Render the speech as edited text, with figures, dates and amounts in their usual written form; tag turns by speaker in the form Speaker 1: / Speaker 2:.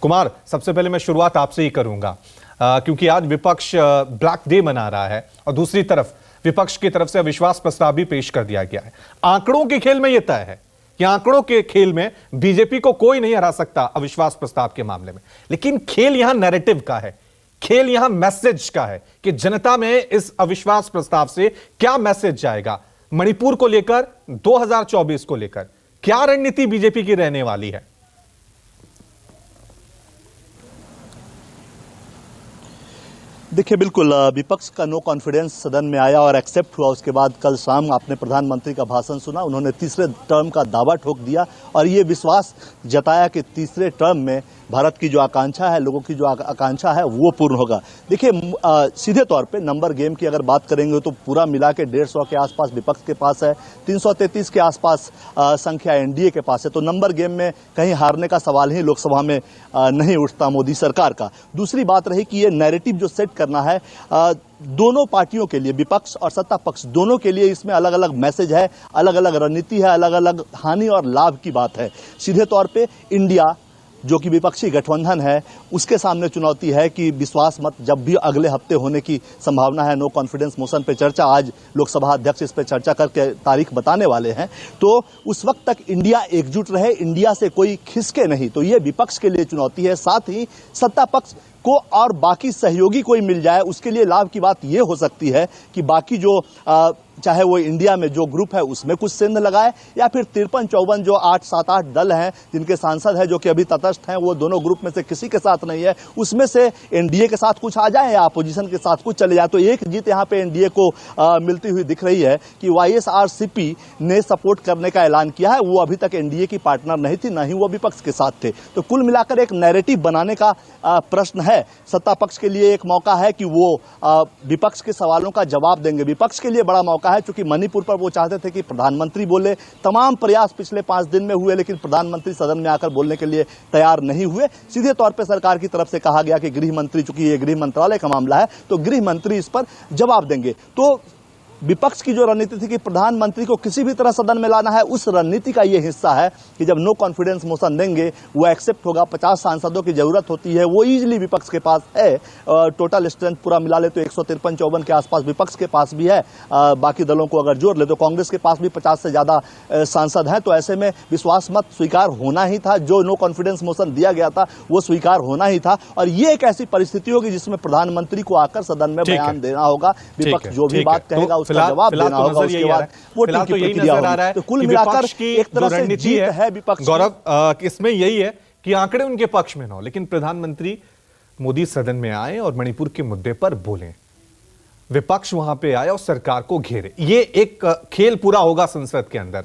Speaker 1: कुमार, सबसे पहले मैं शुरुआत आपसे ही करूंगा क्योंकि आज विपक्ष ब्लैक डे मना रहा है और दूसरी तरफ विपक्ष की तरफ से अविश्वास प्रस्ताव भी पेश कर दिया गया है। आंकड़ों के खेल में यह तय है कि आंकड़ों के खेल में बीजेपी को कोई नहीं हरा सकता अविश्वास प्रस्ताव के मामले में, लेकिन खेल यहां नैरेटिव का है, खेल यहां मैसेज का है कि जनता में इस अविश्वास प्रस्ताव से क्या मैसेज जाएगा। मणिपुर को लेकर, 2024 को लेकर क्या रणनीति बीजेपी की रहने वाली है?
Speaker 2: देखिए, बिल्कुल विपक्ष का नो कॉन्फिडेंस सदन में आया और एक्सेप्ट हुआ। उसके बाद कल शाम आपने प्रधानमंत्री का भाषण सुना। उन्होंने तीसरे टर्म का दावा ठोक दिया और ये विश्वास जताया कि तीसरे टर्म में भारत की जो आकांक्षा है, लोगों की जो आकांक्षा है, वो पूर्ण होगा। देखिए, सीधे तौर पे नंबर गेम की अगर बात करेंगे तो पूरा मिला के 150 के आसपास विपक्ष के पास है, 333 के आसपास संख्या एनडीए के पास है। तो नंबर गेम में कहीं हारने का सवाल ही लोकसभा में नहीं उठता मोदी सरकार का। दूसरी बात रही कि ये नैरेटिव जो सेट करना है दोनों पार्टियों के लिए, विपक्ष और सत्ता पक्ष दोनों के लिए, इसमें अलग अलग मैसेज है, अलग अलग रणनीति है, अलग अलग हानि और लाभ की बात है। सीधे तौर पे इंडिया जो कि विपक्षी गठबंधन है, उसके सामने चुनौती है कि विश्वास मत जब भी अगले हफ्ते होने की संभावना है। नो कॉन्फिडेंस मोशन पे चर्चा, आज लोकसभा अध्यक्ष इस पे चर्चा करके तारीख बताने वाले हैं। तो उस वक्त तक इंडिया एकजुट रहे, इंडिया से कोई खिसके नहीं, तो ये विपक्ष के लिए चुनौती है। साथ ही सत्ता पक्ष को और बाकी सहयोगी कोई मिल जाए, उसके लिए लाभ की बात यह हो सकती है कि बाकी जो चाहे वो इंडिया में जो ग्रुप है उसमें कुछ सेंध लगाए, या फिर 53-54 जो 8-7-8 दल हैं जिनके सांसद हैं जो कि अभी तटस्थ हैं, वो दोनों ग्रुप में से किसी के साथ नहीं है, उसमें से एनडीए के साथ कुछ आ जाए या अपोजिशन के साथ कुछ चले जाए। तो एक जीत यहाँ पे एनडीए को मिलती हुई दिख रही है कि वाईएसआरसीपी ने सपोर्ट करने का ऐलान किया है। वो अभी तक एनडीए की पार्टनर नहीं थी, न ही वो विपक्ष के साथ थे। तो कुल मिलाकर एक नैरेटिव बनाने का प्रश्न है। सत्ता पक्ष के लिए एक मौका है कि वो विपक्ष के सवालों का जवाब देंगे। विपक्ष के लिए बड़ा मौका है, क्योंकि मणिपुर पर वो चाहते थे कि प्रधानमंत्री बोले। तमाम प्रयास पिछले 5 दिन में हुए, लेकिन प्रधानमंत्री सदन में आकर बोलने के लिए तैयार नहीं हुए। सीधे तौर पर सरकार की तरफ से कहा गया कि गृह मंत्री, चूंकि ये गृह मंत्रालय का मामला है, तो गृह मंत्री इस पर जवाब देंगे। तो विपक्ष की जो रणनीति थी कि प्रधानमंत्री को किसी भी तरह सदन में लाना है, उस रणनीति का ये हिस्सा है कि जब नो कॉन्फिडेंस मोशन देंगे वो एक्सेप्ट होगा। 50 सांसदों की जरूरत होती है, वो इजीली विपक्ष के पास है। टोटल स्ट्रेंथ पूरा मिला ले तो 153-54 के आसपास विपक्ष के पास भी है। बाकी दलों को अगर जोड़ ले तो कांग्रेस के पास भी 50 से ज्यादा सांसद हैं। तो ऐसे में विश्वास मत स्वीकार होना ही था, जो नो कॉन्फिडेंस मोशन दिया गया था वो स्वीकार होना ही था। और ये एक ऐसी परिस्थिति होगी जिसमें प्रधानमंत्री को आकर सदन में बयान देना होगा। विपक्ष जो भी बात कहेगा जवाब देना होगा। उसके बाद वोटिंग की प्रक्रिया होगी। तो कुल मिलाकर एक तरह से जीत है विपक्ष।
Speaker 1: गौरव, इसमें यही है कि आंकड़े उनके पक्ष में न हो, लेकिन प्रधानमंत्री मोदी सदन में आए और मणिपुर के मुद्दे पर बोले, विपक्ष वहां पे आए और सरकार को घेरे। ये एक खेल पूरा होगा संसद के अंदर।